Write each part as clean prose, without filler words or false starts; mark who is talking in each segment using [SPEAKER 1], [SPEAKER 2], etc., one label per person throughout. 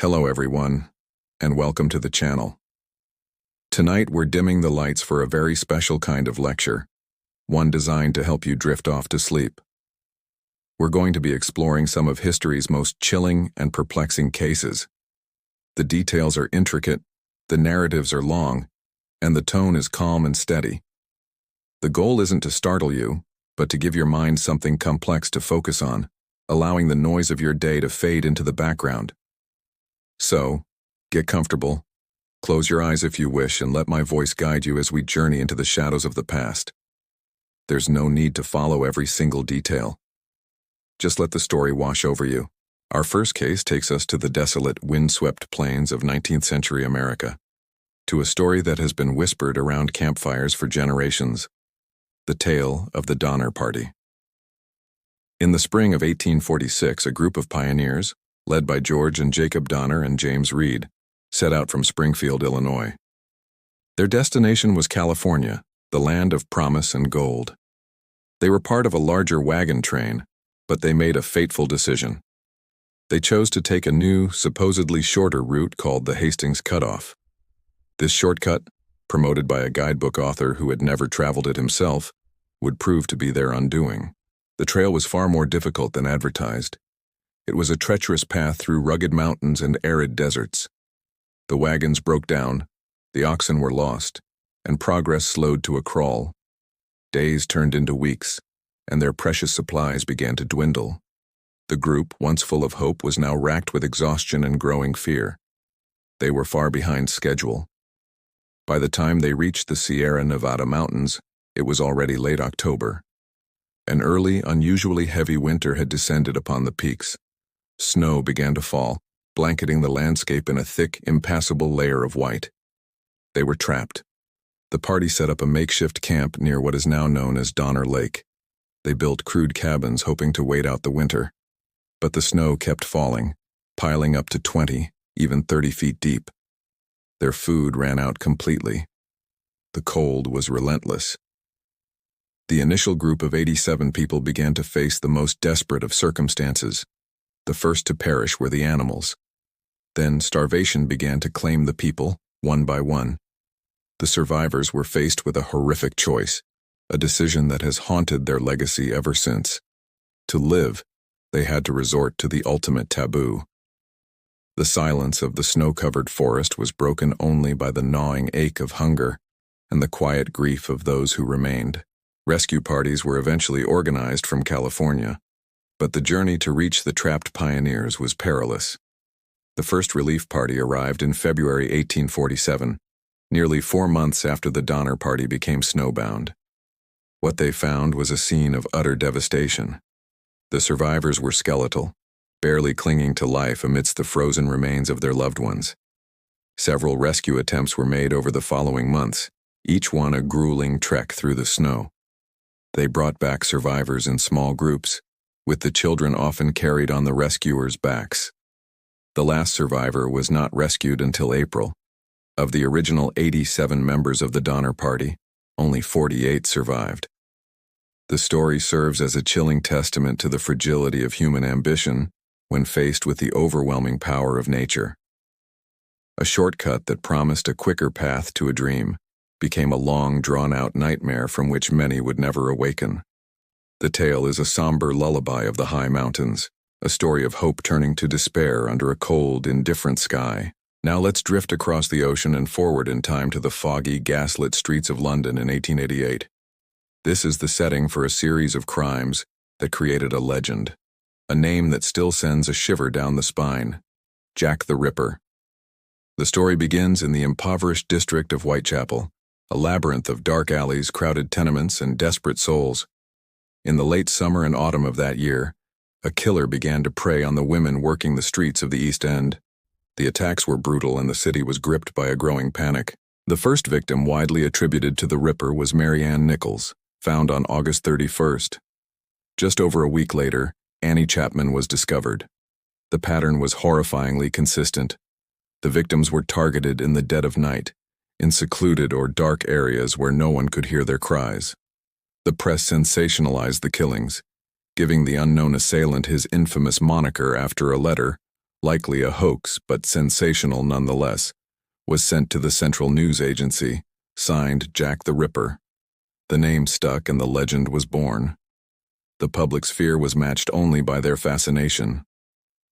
[SPEAKER 1] Hello everyone, and welcome to the channel. Tonight we're dimming the lights for a very special kind of lecture, one designed to help you drift off to sleep. We're going to be exploring some of history's most chilling and perplexing cases. The details are intricate, the narratives are long, and the tone is calm and steady. The goal isn't to startle you, but to give your mind something complex to focus on, allowing the noise of your day to fade into the background. So, get comfortable, close your eyes if you wish, and let my voice guide you as we journey into the shadows of the past. There's no need to follow every single detail. Just let the story wash over you. Our first case takes us to the desolate, windswept plains of 19th century America, to a story that has been whispered around campfires for generations, the tale of the Donner Party. In the spring of 1846, a group of pioneers, led by George and Jacob Donner and James Reed, set out from Springfield, Illinois. Their destination was California, the land of promise and gold. They were part of a larger wagon train, but they made a fateful decision. They chose to take a new, supposedly shorter route called the Hastings Cutoff. This shortcut, promoted by a guidebook author who had never traveled it himself, would prove to be their undoing. The trail was far more difficult than advertised. It was a treacherous path through rugged mountains and arid deserts. The wagons broke down, the oxen were lost, and progress slowed to a crawl. Days turned into weeks, and their precious supplies began to dwindle. The group, once full of hope, was now racked with exhaustion and growing fear. They were far behind schedule. By the time they reached the Sierra Nevada mountains, it was already late October. An early, unusually heavy winter had descended upon the peaks. Snow began to fall, blanketing the landscape in a thick, impassable layer of white. They were trapped. The party set up a makeshift camp near what is now known as Donner Lake. They built crude cabins hoping to wait out the winter. But the snow kept falling, piling up to 20, even 30 feet deep. Their food ran out completely. The cold was relentless. The initial group of 87 people began to face the most desperate of circumstances. The first to perish were the animals. Then starvation began to claim the people, one by one. The survivors were faced with a horrific choice, a decision that has haunted their legacy ever since. To live, they had to resort to the ultimate taboo. The silence of the snow-covered forest was broken only by the gnawing ache of hunger and the quiet grief of those who remained. Rescue parties were eventually organized from California, but the journey to reach the trapped pioneers was perilous. The first relief party arrived in February 1847, nearly 4 months after the Donner Party became snowbound. What they found was a scene of utter devastation. The survivors were skeletal, barely clinging to life amidst the frozen remains of their loved ones. Several rescue attempts were made over the following months, each one a grueling trek through the snow. They brought back survivors in small groups, with the children often carried on the rescuers' backs. The last survivor was not rescued until April. Of the original 87 members of the Donner Party, only 48 survived. The story serves as a chilling testament to the fragility of human ambition when faced with the overwhelming power of nature. A shortcut that promised a quicker path to a dream became a long, drawn-out nightmare from which many would never awaken. The tale is a somber lullaby of the high mountains, a story of hope turning to despair under a cold, indifferent sky. Now let's drift across the ocean and forward in time to the foggy, gaslit streets of London in 1888. This is the setting for a series of crimes that created a legend, a name that still sends a shiver down the spine: Jack the Ripper. The story begins in the impoverished district of Whitechapel, a labyrinth of dark alleys, crowded tenements, and desperate souls. In the late summer and autumn of that year, a killer began to prey on the women working the streets of the East End. The attacks were brutal and the city was gripped by a growing panic. The first victim widely attributed to the Ripper was Mary Ann Nichols, found on August 31st. Just over a week later, Annie Chapman was discovered. The pattern was horrifyingly consistent. The victims were targeted in the dead of night, in secluded or dark areas where no one could hear their cries. The press sensationalized the killings, giving the unknown assailant his infamous moniker after a letter, likely a hoax but sensational nonetheless, was sent to the Central News Agency, signed Jack the Ripper. The name stuck and the legend was born. The public's fear was matched only by their fascination.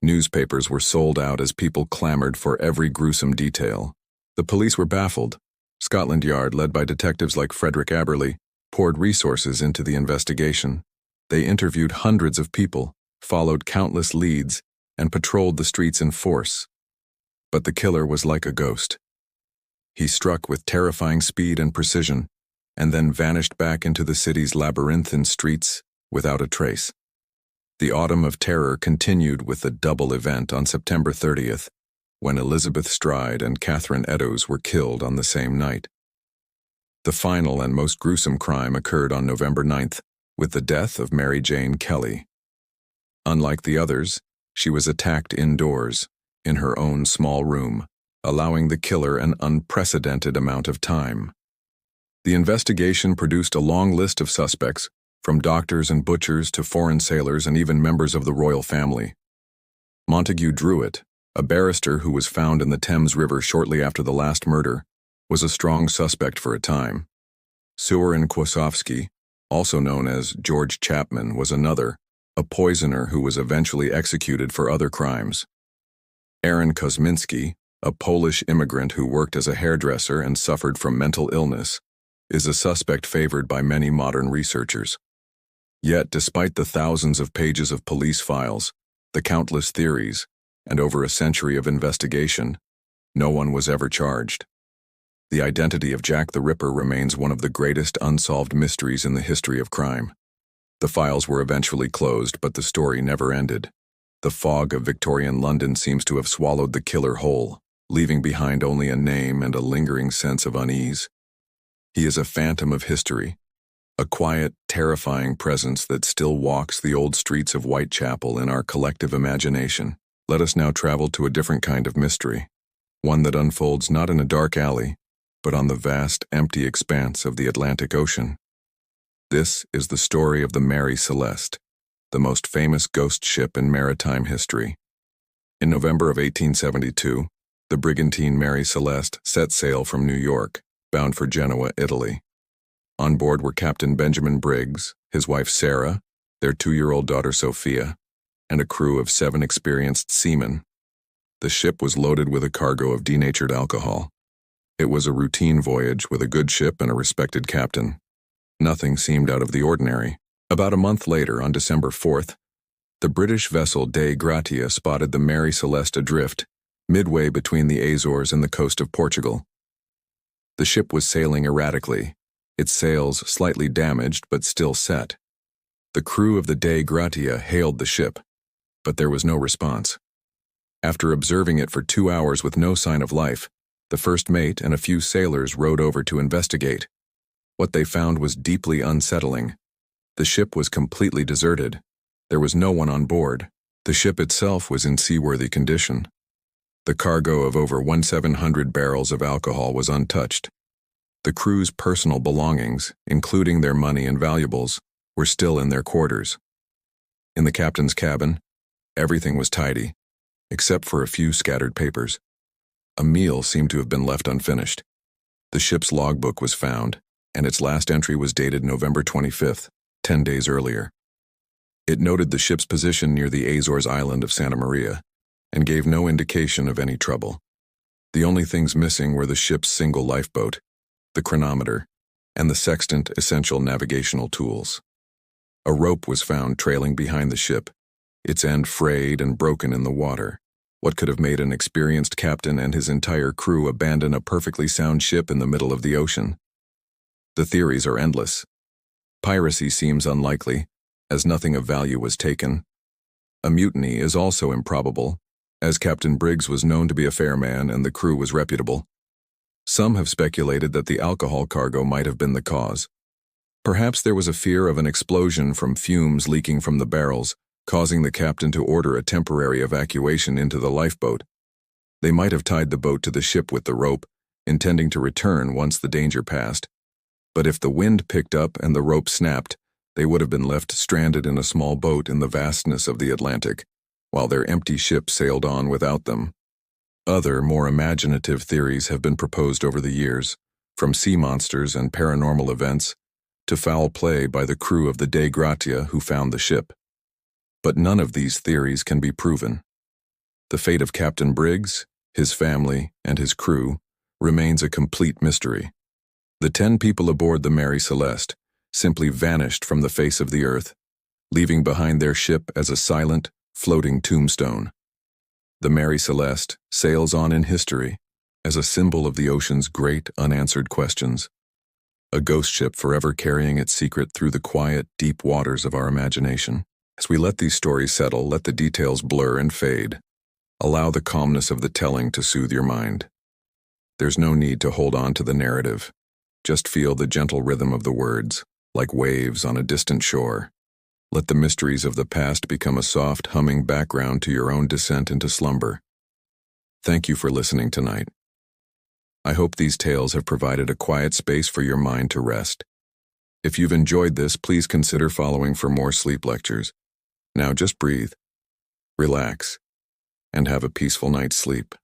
[SPEAKER 1] Newspapers were sold out as people clamored for every gruesome detail. The police were baffled. Scotland Yard, led by detectives like Frederick Aberley, poured resources into the investigation. They interviewed hundreds of people, followed countless leads, and patrolled the streets in force. But the killer was like a ghost. He struck with terrifying speed and precision, and then vanished back into the city's labyrinthine streets without a trace. The Autumn of Terror continued with the double event on September 30th, when Elizabeth Stride and Catherine Eddowes were killed on the same night. The final and most gruesome crime occurred on November 9th, with the death of Mary Jane Kelly. Unlike the others, she was attacked indoors, in her own small room, allowing the killer an unprecedented amount of time. The investigation produced a long list of suspects, from doctors and butchers to foreign sailors and even members of the royal family. Montague Druitt, a barrister who was found in the Thames River shortly after the last murder, was a strong suspect for a time. Surin Kłosowski, also known as George Chapman, was another, a poisoner who was eventually executed for other crimes. Aaron Kosminski, a Polish immigrant who worked as a hairdresser and suffered from mental illness, is a suspect favored by many modern researchers. Yet, despite the thousands of pages of police files, the countless theories, and over a century of investigation, no one was ever charged. The identity of Jack the Ripper remains one of the greatest unsolved mysteries in the history of crime. The files were eventually closed, but the story never ended. The fog of Victorian London seems to have swallowed the killer whole, leaving behind only a name and a lingering sense of unease. He is a phantom of history, a quiet, terrifying presence that still walks the old streets of Whitechapel in our collective imagination. Let us now travel to a different kind of mystery, one that unfolds not in a dark alley, but on the vast, empty expanse of the Atlantic Ocean. This is the story of the Mary Celeste, the most famous ghost ship in maritime history. In November of 1872, the brigantine Mary Celeste set sail from New York, bound for Genoa, Italy. On board were Captain Benjamin Briggs, his wife Sarah, their 2-year-old daughter Sophia, and a crew of 7 experienced seamen. The ship was loaded with a cargo of denatured alcohol. It was a routine voyage with a good ship and a respected captain. Nothing seemed out of the ordinary. About a month later, on December 4th, the British vessel Dei Gratia spotted the Mary Celeste adrift, midway between the Azores and the coast of Portugal. The ship was sailing erratically, its sails slightly damaged but still set. The crew of the Dei Gratia hailed the ship, but there was no response. After observing it for 2 hours with no sign of life, the first mate and a few sailors rowed over to investigate. What they found was deeply unsettling. The ship was completely deserted. There was no one on board. The ship itself was in seaworthy condition. The cargo of over 1,700 barrels of alcohol was untouched. The crew's personal belongings, including their money and valuables, were still in their quarters. In the captain's cabin, everything was tidy, except for a few scattered papers. A meal seemed to have been left unfinished. The ship's logbook was found, and its last entry was dated November 25th, 10 days earlier. It noted the ship's position near the Azores island of Santa Maria, and gave no indication of any trouble. The only things missing were the ship's single lifeboat, the chronometer, and the sextant essential navigational tools. A rope was found trailing behind the ship, its end frayed and broken in the water. What could have made an experienced captain and his entire crew abandon a perfectly sound ship in the middle of the ocean? The theories are endless. Piracy seems unlikely, as nothing of value was taken. A mutiny is also improbable, as Captain Briggs was known to be a fair man and the crew was reputable. Some have speculated that the alcohol cargo might have been the cause. Perhaps there was a fear of an explosion from fumes leaking from the barrels, causing the captain to order a temporary evacuation into the lifeboat. They might have tied the boat to the ship with the rope, intending to return once the danger passed. But if the wind picked up and the rope snapped, they would have been left stranded in a small boat in the vastness of the Atlantic. while their empty ship sailed on without them. Other, more imaginative theories have been proposed over the years, from sea monsters and paranormal events to foul play by the crew of the Dei Gratia who found the ship. But none of these theories can be proven. The fate of Captain Briggs, his family, and his crew remains a complete mystery. The 10 people aboard the Mary Celeste simply vanished from the face of the earth, leaving behind their ship as a silent, floating tombstone. The Mary Celeste sails on in history as a symbol of the ocean's great unanswered questions, a ghost ship forever carrying its secret through the quiet, deep waters of our imagination. As we let these stories settle, let the details blur and fade. Allow the calmness of the telling to soothe your mind. There's no need to hold on to the narrative. Just feel the gentle rhythm of the words, like waves on a distant shore. Let the mysteries of the past become a soft, humming background to your own descent into slumber. Thank you for listening tonight. I hope these tales have provided a quiet space for your mind to rest. If you've enjoyed this, please consider following for more sleep lectures. Now just breathe, relax, and have a peaceful night's sleep.